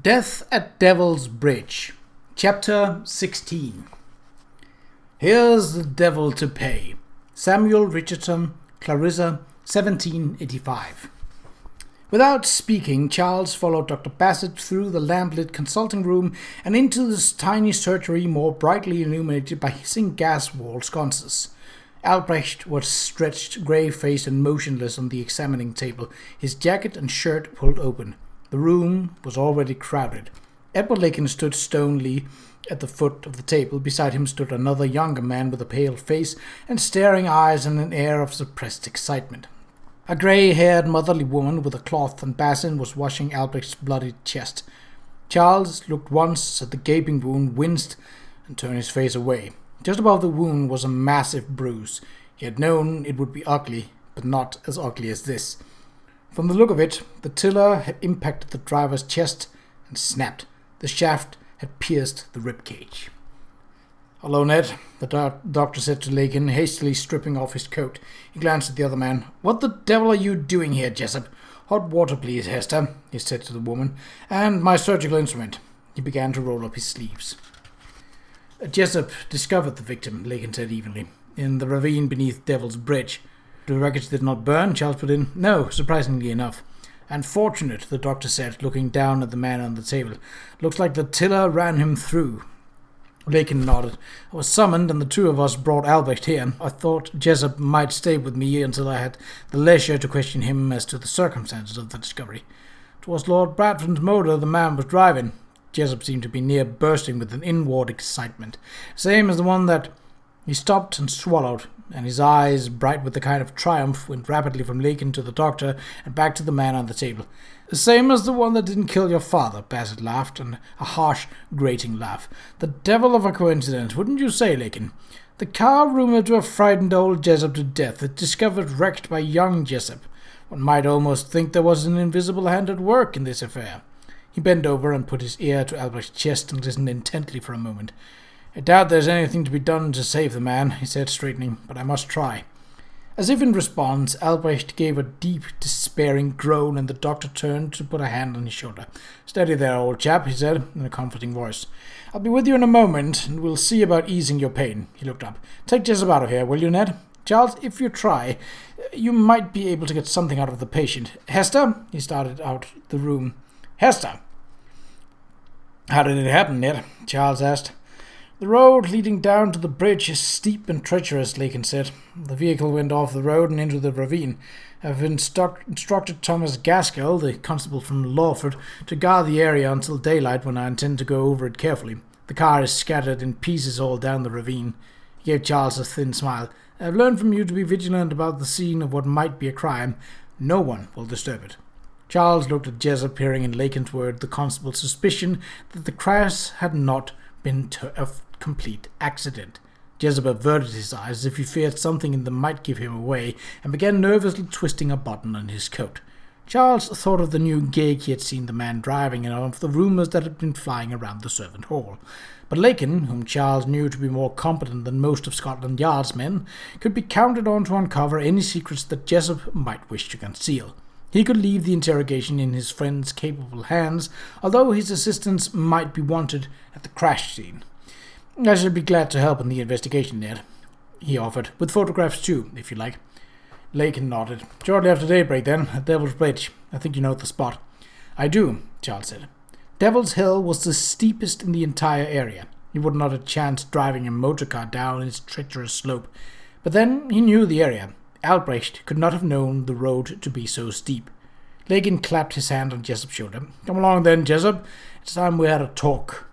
Death at Devil's Bridge, Chapter 16. Here's the devil to pay. Samuel Richardson, Clarissa, 1785. Without speaking, Charles followed Dr. Bassett through the lamplit consulting room and into this tiny surgery more brightly illuminated by hissing gas wall sconces. Albrecht was stretched, grey-faced and motionless on the examining table, his jacket and shirt pulled open. The room was already crowded. Edward Lakin stood stonily at the foot of the table. Beside him stood another younger man with a pale face and staring eyes and an air of suppressed excitement. A grey-haired motherly woman with a cloth and basin was washing Albrecht's bloody chest. Charles looked once at the gaping wound, winced, and turned his face away. Just above the wound was a massive bruise. He had known it would be ugly, but not as ugly as this. From the look of it, the tiller had impacted the driver's chest and snapped. The shaft had pierced the rib cage. "Hello, Ned," the doctor said to Lakin, hastily stripping off his coat. He glanced at the other man. "What the devil are you doing here, Jessup?" "Hot water, please, Hester," he said to the woman. "And my surgical instrument." He began to roll up his sleeves. "Jessup discovered the victim," Lakin said evenly, "in the ravine beneath Devil's Bridge." "The wreckage did not burn," Charles put in. "No, surprisingly enough." "And fortunate," the doctor said, looking down at the man on the table. "Looks like the tiller ran him through." Lakin nodded. "I was summoned, and the two of us brought Albrecht here. I thought Jessup might stay with me until I had the leisure to question him as to the circumstances of the discovery. It was Lord Bradford's motor the man was driving." Jessup seemed to be near bursting with an inward excitement. "Same as the one that—" He stopped and swallowed, and his eyes, bright with the kind of triumph, went rapidly from Lakin to the doctor and back to the man on the table. "Same as the one that didn't kill your father," Bassett laughed, and a harsh, grating laugh. "The devil of a coincidence, wouldn't you say, Lakin? The car rumoured to have frightened old Jessup to death is discovered wrecked by young Jessup. One might almost think there was an invisible hand at work in this affair." He bent over and put his ear to Albrecht's chest and listened intently for a moment. "I doubt there's anything to be done to save the man," he said, straightening, "but I must try." As if in response, Albrecht gave a deep, despairing groan, and the doctor turned to put a hand on his shoulder. "Steady there, old chap," he said, in a comforting voice. "I'll be with you in a moment, and we'll see about easing your pain." He looked up. "Take Jessup out of here, will you, Ned? Charles, if you try, you might be able to get something out of the patient. Hester?" He started out the room. "Hester!" "How did it happen, Ned?" Charles asked. "The road leading down to the bridge is steep and treacherous," Lakin said. "The vehicle went off the road and into the ravine. I've instructed Thomas Gaskell, the constable from Lawford, to guard the area until daylight, when I intend to go over it carefully. The car is scattered in pieces all down the ravine." He gave Charles a thin smile. "I've learned from you to be vigilant about the scene of what might be a crime. No one will disturb it." Charles looked at Jessup, hearing in Lakin's word the constable's suspicion that the crash had not been a complete accident. Jessup averted his eyes as if he feared something in them might give him away, and began nervously twisting a button on his coat. Charles thought of the new gig he had seen the man driving, and of the rumours that had been flying around the servant hall. But Lakin, whom Charles knew to be more competent than most of Scotland Yard's men, could be counted on to uncover any secrets that Jessup might wish to conceal. He could leave the interrogation in his friend's capable hands, although his assistance might be wanted at the crash scene. "I should be glad to help in the investigation, Ned," he offered, "with photographs too, if you like." Lakin nodded. "Shortly after daybreak, then, at Devil's Bridge. I think you know the spot." "I do," Charles said. Devil's Hill was the steepest in the entire area. He would not have chanced driving a motor car down its treacherous slope. But then he knew the area. Albrecht could not have known the road to be so steep. Lakin clapped his hand on Jessup's shoulder. "Come along then, Jessup. It's time we had a talk."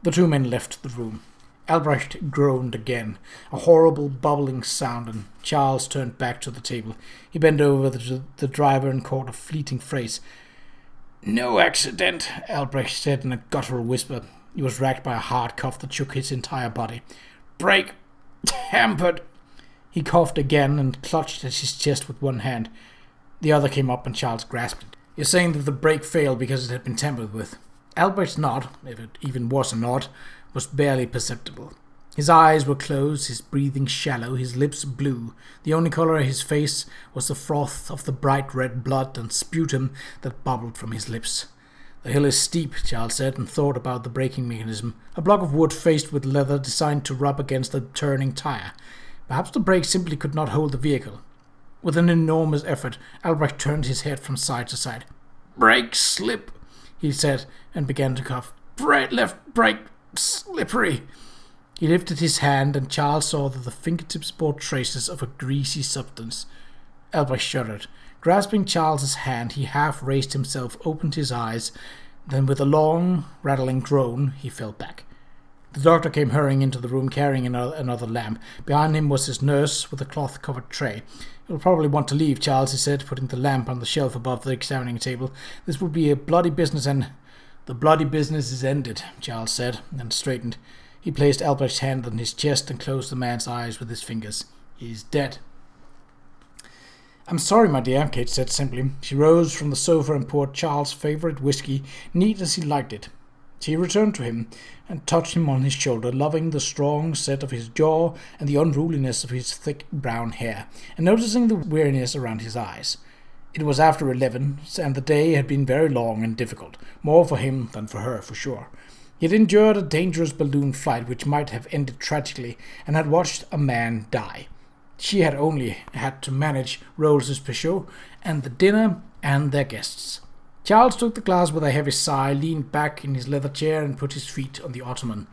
The two men left the room. Albrecht groaned again, a horrible bubbling sound, and Charles turned back to the table. He bent over the driver and caught a fleeting phrase. "No accident," Albrecht said in a guttural whisper. He was racked by a hard cough that shook his entire body. "Brake hampered." He coughed again and clutched at his chest with one hand. The other came up and Charles grasped it. "You're saying that the brake failed because it had been tampered with?" Albrecht's nod, if it even was a nod, was barely perceptible. His eyes were closed, his breathing shallow, his lips blue. The only colour of his face was the froth of the bright red blood and sputum that bubbled from his lips. The hill is steep, Charles said, and thought about the braking mechanism. A block of wood faced with leather designed to rub against a turning tire. Perhaps the brakes simply could not hold the vehicle. With an enormous effort, Albrecht turned his head from side to side. "Brake slip," he said, and began to cough. "Left brake slippery." He lifted his hand, and Charles saw that the fingertips bore traces of a greasy substance. Albrecht shuddered. Grasping Charles's hand, he half raised himself, opened his eyes, then with a long, rattling groan, he fell back. The doctor came hurrying into the room, carrying another lamp. Behind him was his nurse with a cloth-covered tray. "You'll probably want to leave, Charles," he said, putting the lamp on the shelf above the examining table. "This will be a bloody business, and—" "The bloody business is ended," Charles said, and straightened. He placed Albrecht's hand on his chest and closed the man's eyes with his fingers. "He's dead." "I'm sorry, my dear," Kate said simply. She rose from the sofa and poured Charles' favourite whiskey, neat as he liked it. She returned to him and touched him on his shoulder, loving the strong set of his jaw and the unruliness of his thick brown hair, and noticing the weariness around his eyes. It was after 11, and the day had been very long and difficult, more for him than for her, for sure. He had endured a dangerous balloon flight which might have ended tragically, and had watched a man die. She had only had to manage Rolls' Peugeot and the dinner and their guests. Charles took the glass with a heavy sigh, leaned back in his leather chair, and put his feet on the ottoman.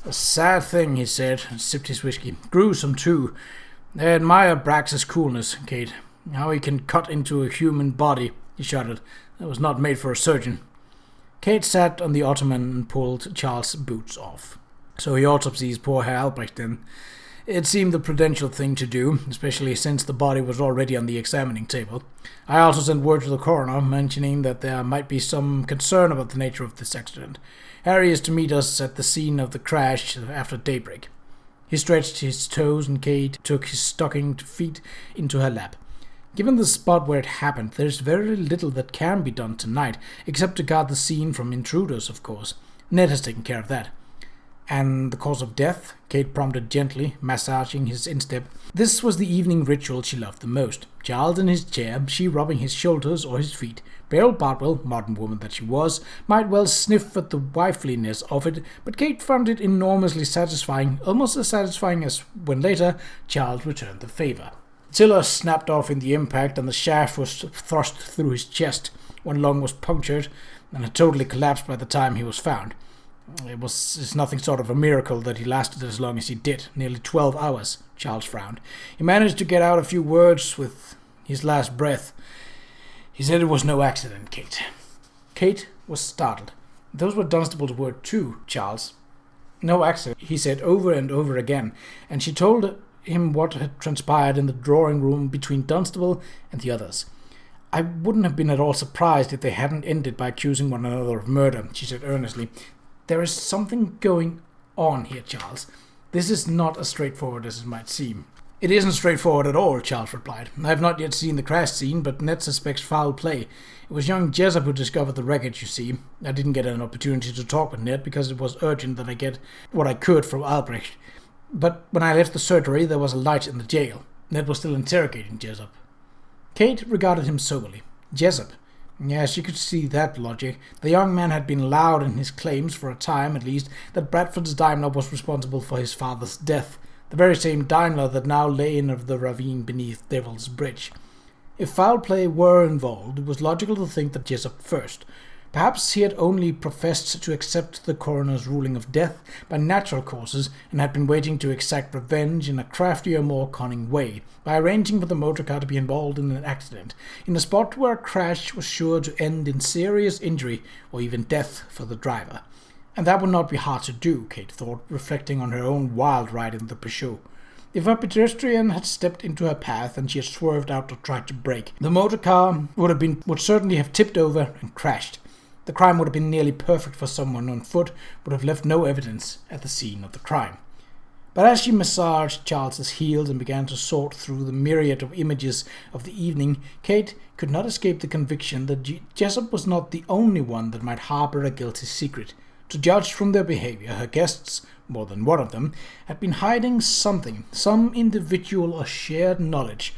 "A sad thing," he said, and sipped his whiskey. "Gruesome, too. I admire Brax's coolness, Kate. How he can cut into a human body," he shuddered. "That was not made for a surgeon." Kate sat on the ottoman and pulled Charles' boots off. "So he autopsies poor Herr Albrecht, then?" It seemed the prudential thing to do, especially since the body was already on the examining table. I also sent word to the coroner, mentioning that there might be some concern about the nature of this accident. Harry is to meet us at the scene of the crash after daybreak. He stretched his toes, and Kate took his stockinged feet into her lap. "Given the spot where it happened, there's very little that can be done tonight, except to guard the scene from intruders, of course. Ned has taken care of that." "And the cause of death?" Kate prompted gently, massaging his instep. This was the evening ritual she loved the most. Charles in his chair, she rubbing his shoulders or his feet. Beryl Bartwell, modern woman that she was, might well sniff at the wifeliness of it, but Kate found it enormously satisfying, almost as satisfying as when later Charles returned the favour. Tiller snapped off in the impact, and the shaft was thrust through his chest. One lung was punctured, and had totally collapsed by the time he was found. It's nothing sort of a miracle that he lasted as long as he did, nearly 12 hours, Charles frowned. He managed to get out a few words with his last breath. He said it was no accident, Kate. Kate was startled. Those were Dunstable's words too, Charles. "No accident," he said over and over again, and she told him what had transpired in the drawing room between Dunstable and the others. "I wouldn't have been at all surprised if they hadn't ended by accusing one another of murder," she said earnestly. "There is something going on here, Charles. This is not as straightforward as it might seem." "It isn't straightforward at all," Charles replied. "I have not yet seen the crash scene, but Ned suspects foul play. It was young Jessup who discovered the wreckage, you see. I didn't get an opportunity to talk with Ned because it was urgent that I get what I could from Albrecht. But when I left the surgery, there was a light in the jail. Ned was still interrogating Jessup." Kate regarded him soberly. Jessup? Yes, you could see that logic. The young man had been loud in his claims, for a time at least, that Bradford's Daimler was responsible for his father's death, the very same Daimler that now lay in the ravine beneath Devil's Bridge. If foul play were involved, it was logical to think that Jessup first. Perhaps he had only professed to accept the coroner's ruling of death by natural causes and had been waiting to exact revenge in a craftier, more cunning way, by arranging for the motor car to be involved in an accident, in a spot where a crash was sure to end in serious injury or even death for the driver. And that would not be hard to do, Kate thought, reflecting on her own wild ride in the Peugeot. If a pedestrian had stepped into her path and she had swerved out or tried to brake, the motor car would certainly have tipped over and crashed. The crime would have been nearly perfect for someone on foot, would have left no evidence at the scene of the crime. But as she massaged Charles's heels and began to sort through the myriad of images of the evening, Kate could not escape the conviction that Jessup was not the only one that might harbour a guilty secret. To judge from their behaviour, her guests, more than one of them, had been hiding something, some individual or shared knowledge.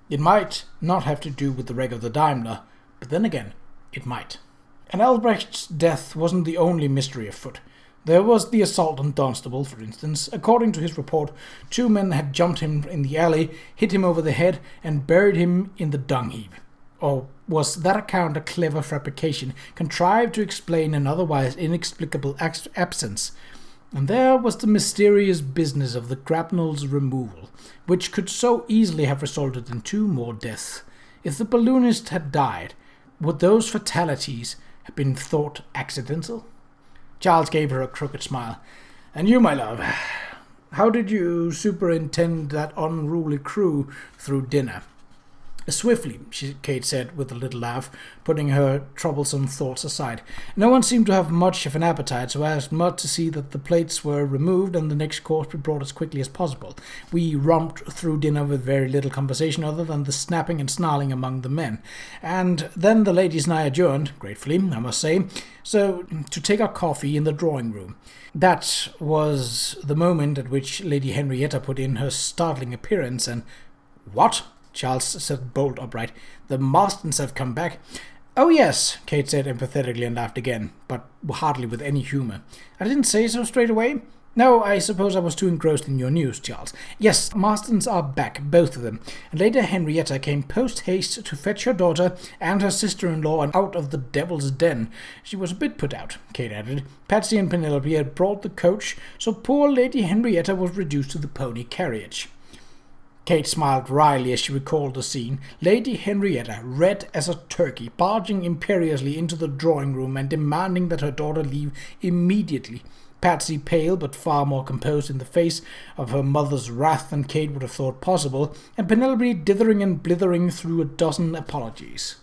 It might not have to do with the wreck of the Daimler, but then again, it might. And Albrecht's death wasn't the only mystery afoot. There was the assault on Dunstable, for instance. According to his report, 2 men had jumped him in the alley, hit him over the head, and buried him in the dung heap. Or was that account a clever fabrication, contrived to explain an otherwise inexplicable absence? And there was the mysterious business of the grapnel's removal, which could so easily have resulted in 2 more deaths. If the balloonist had died, would those fatalities have been thought accidental? Charles gave her a crooked smile. And you, my love, how did you superintend that unruly crew through dinner? Swiftly, Kate said with a little laugh, putting her troublesome thoughts aside. No one seemed to have much of an appetite, so I asked Mutt to see that the plates were removed and the next course be brought as quickly as possible. We romped through dinner with very little conversation other than the snapping and snarling among the men. And then the ladies and I adjourned, gratefully, I must say, so to take our coffee in the drawing-room. That was the moment at which Lady Henrietta put in her startling appearance and... "What?" Charles said bolt upright. "The Marstons have come back." "Oh, yes," Kate said emphatically and laughed again, but hardly with any humour. "I didn't say so straight away." "No, I suppose I was too engrossed in your news, Charles. Yes, Marstons are back, both of them, and Lady Henrietta came post-haste to fetch her daughter and her sister-in-law out of the devil's den. She was a bit put out," Kate added. "Patsy and Penelope had brought the coach, so poor Lady Henrietta was reduced to the pony carriage." Kate smiled wryly as she recalled the scene. Lady Henrietta, red as a turkey, barging imperiously into the drawing-room and demanding that her daughter leave immediately. Patsy, pale but far more composed in the face of her mother's wrath than Kate would have thought possible, and Penelope dithering and blithering through a dozen apologies.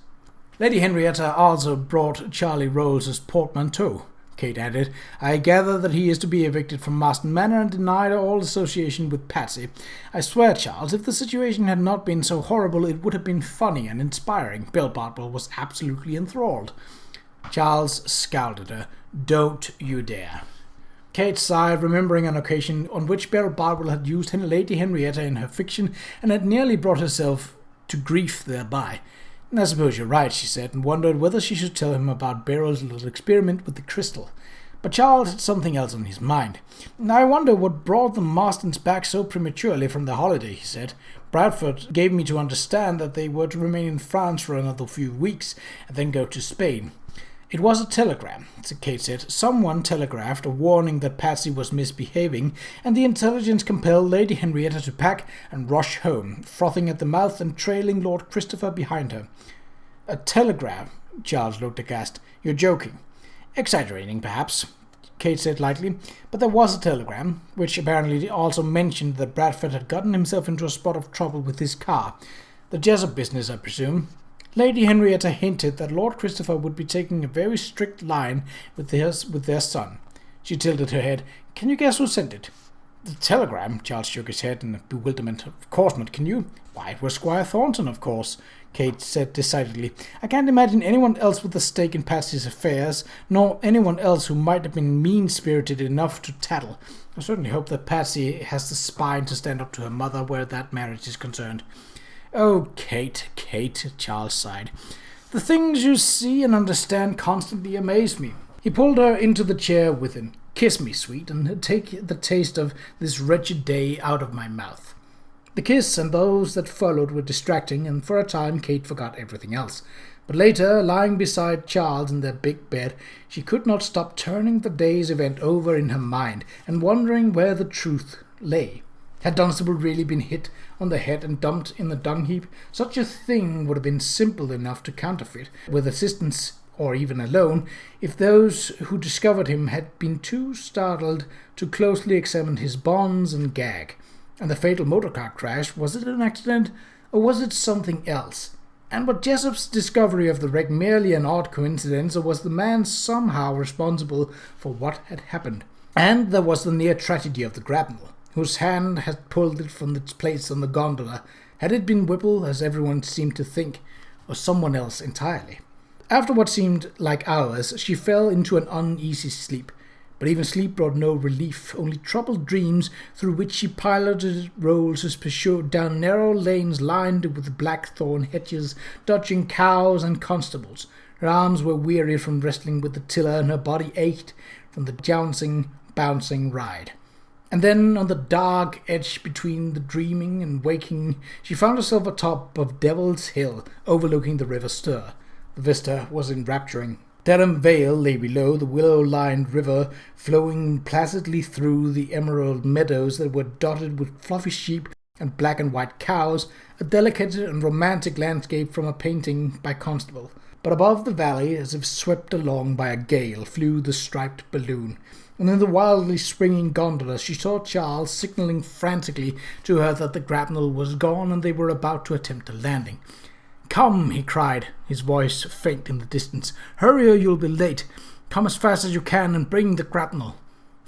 Lady Henrietta also brought Charlie Rolls' portmanteau, Kate added. "I gather that he is to be evicted from Marston Manor and denied all association with Patsy. I swear, Charles, if the situation had not been so horrible, it would have been funny and inspiring." Bill Bartwell was absolutely enthralled. Charles scowled at her. "Don't you dare." Kate sighed, remembering an occasion on which Beryl Bartwell had used Lady Henrietta in her fiction and had nearly brought herself to grief thereby. "I suppose you're right," she said, and wondered whether she should tell him about Beryl's little experiment with the crystal. But Charles had something else on his mind. "I wonder what brought the Marstons back so prematurely from their holiday," he said. "Bradford gave me to understand that they were to remain in France for another few weeks and then go to Spain." "It was a telegram," Kate said. "Someone telegraphed a warning that Patsy was misbehaving, and the intelligence compelled Lady Henrietta to pack and rush home, frothing at the mouth and trailing Lord Christopher behind her." "A telegram?" Charles looked aghast. "You're joking." "Exaggerating, perhaps," Kate said lightly, "but there was a telegram, which apparently also mentioned that Bradford had gotten himself into a spot of trouble with his car. The Jessup business, I presume. Lady Henrietta hinted that Lord Christopher would be taking a very strict line with their son." She tilted her head. "Can you guess who sent it?" "The telegram?" Charles shook his head in bewilderment. "Of course not. Can you?" "Why, it was Squire Thornton, of course," Kate said decidedly. "I can't imagine anyone else with a stake in Patsy's affairs, nor anyone else who might have been mean-spirited enough to tattle. I certainly hope that Patsy has the spine to stand up to her mother where that marriage is concerned." "Oh, Kate, Charles sighed. "The things you see and understand constantly amaze me." He pulled her into the chair with him. "Kiss me, sweet, and take the taste of this wretched day out of my mouth." The kiss and those that followed were distracting, and for a time Kate forgot everything else. But later, lying beside Charles in their big bed, she could not stop turning the day's event over in her mind and wondering where the truth lay. Had Dunstable really been hit on the head and dumped in the dung heap? Such a thing would have been simple enough to counterfeit, with assistance or even alone, if those who discovered him had been too startled to closely examine his bonds and gag. And the fatal motorcar crash, was it an accident, or was it something else? And was Jessup's discovery of the wreck merely an odd coincidence, or was the man somehow responsible for what had happened? And there was the near tragedy of the grapnel, whose hand had pulled it from its place on the gondola. Had it been Whipple, as everyone seemed to think, or someone else entirely? After what seemed like hours, she fell into an uneasy sleep. But even sleep brought no relief, only troubled dreams through which she piloted Rolls' Peugeot down narrow lanes lined with blackthorn hedges, dodging cows and constables. Her arms were weary from wrestling with the tiller, and her body ached from the jouncing, bouncing ride. And then, on the dark edge between the dreaming and waking, she found herself atop of Devil's Hill, overlooking the River Stour. The vista was enrapturing. Dereham Vale lay below, the willow-lined river flowing placidly through the emerald meadows that were dotted with fluffy sheep and black and white cows, a delicate and romantic landscape from a painting by Constable. But above the valley, as if swept along by a gale, flew the striped balloon. And in the wildly swinging gondola she saw Charles signalling frantically to her that the grapnel was gone and they were about to attempt a landing. "Come," he cried, his voice faint in the distance. "Hurry or you'll be late. Come as fast as you can and bring the grapnel."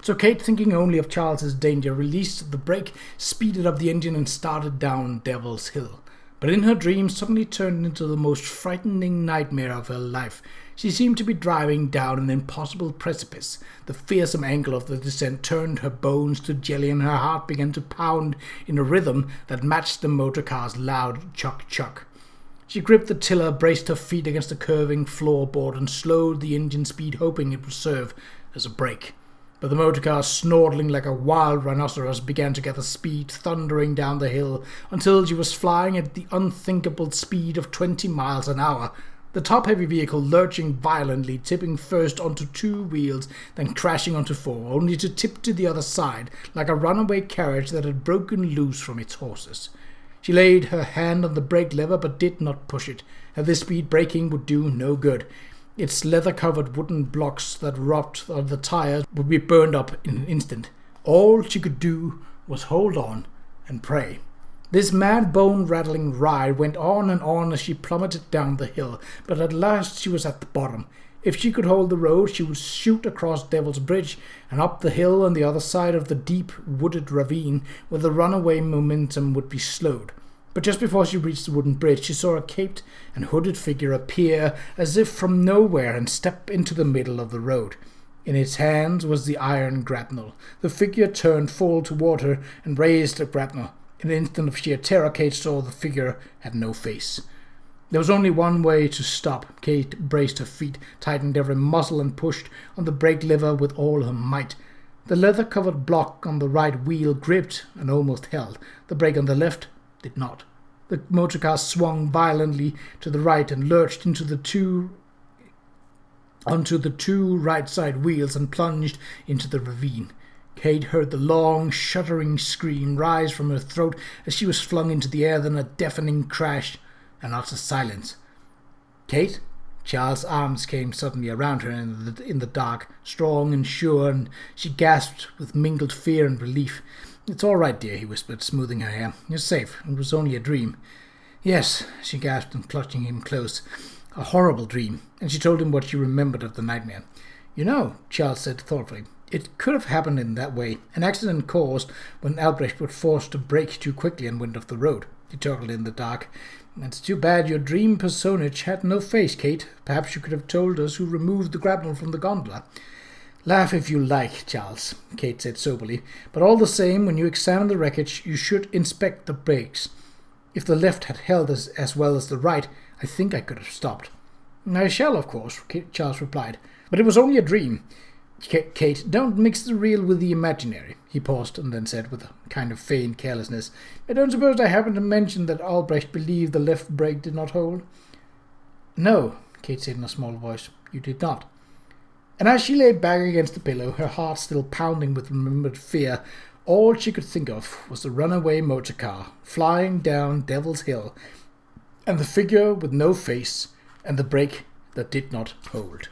So Kate, thinking only of Charles's danger, released the brake, speeded up the engine and started down Devil's Hill. But in her dream suddenly turned into the most frightening nightmare of her life. She seemed to be driving down an impossible precipice. The fearsome angle of the descent turned her bones to jelly, and her heart began to pound in a rhythm that matched the motor car's loud chuck-chuck. She gripped the tiller, braced her feet against the curving floorboard, and slowed the engine speed, hoping it would serve as a brake. But the motor car, snortling like a wild rhinoceros, began to gather speed, thundering down the hill, until she was flying at the unthinkable speed of 20 miles an hour. The top-heavy vehicle lurching violently, tipping first onto 2 wheels, then crashing onto 4, only to tip to the other side, like a runaway carriage that had broken loose from its horses. She laid her hand on the brake lever, but did not push it. At this speed, braking would do no good. Its leather-covered wooden blocks that rubbed on the tires would be burned up in an instant. All she could do was hold on and pray. This mad bone-rattling ride went on and on as she plummeted down the hill, but at last she was at the bottom. If she could hold the road, she would shoot across Devil's Bridge and up the hill on the other side of the deep, wooded ravine, where the runaway momentum would be slowed. But just before she reached the wooden bridge, she saw a caped and hooded figure appear as if from nowhere and step into the middle of the road. In its hands was the iron grapnel. The figure turned full toward her and raised the grapnel. In an instant of sheer terror, Kate saw the figure had no face. There was only one way to stop. Kate braced her feet, tightened every muscle, and pushed on the brake lever with all her might. The leather-covered block on the right wheel gripped and almost held. The brake on the left did not. The motor car swung violently to the right and lurched onto the two right side wheels and plunged into the ravine. Kate heard the long, shuddering scream rise from her throat as she was flung into the air, then a deafening crash and utter silence. "Kate?" Charles' arms came suddenly around her in the dark, strong and sure, and she gasped with mingled fear and relief. "It's all right, dear," he whispered, smoothing her hair. "You're safe. It was only a dream." "Yes," she gasped, and clutching him close. "A horrible dream." And she told him what she remembered of the nightmare. "You know," Charles said thoughtfully, "it could have happened in that way. An accident caused when Albrecht was forced to brake too quickly and went off the road." He chuckled in the dark. "It's too bad your dream personage had no face, Kate. Perhaps you could have told us who removed the grapnel from the gondola." "Laugh if you like, Charles," Kate said soberly, "but all the same, when you examine the wreckage, you should inspect the brakes. If the left had held as well as the right, I think I could have stopped." "I shall, of course," Charles replied, "but it was only a dream. Kate, don't mix the real with the imaginary." He paused and then said with a kind of feigned carelessness, "I don't suppose I happened to mention that Albrecht believed the left brake did not hold?" "No," Kate said in a small voice, "you did not." And as she lay back against the pillow, her heart still pounding with remembered fear, all she could think of was the runaway motor car flying down Devil's Hill, and the figure with no face, and the brake that did not hold.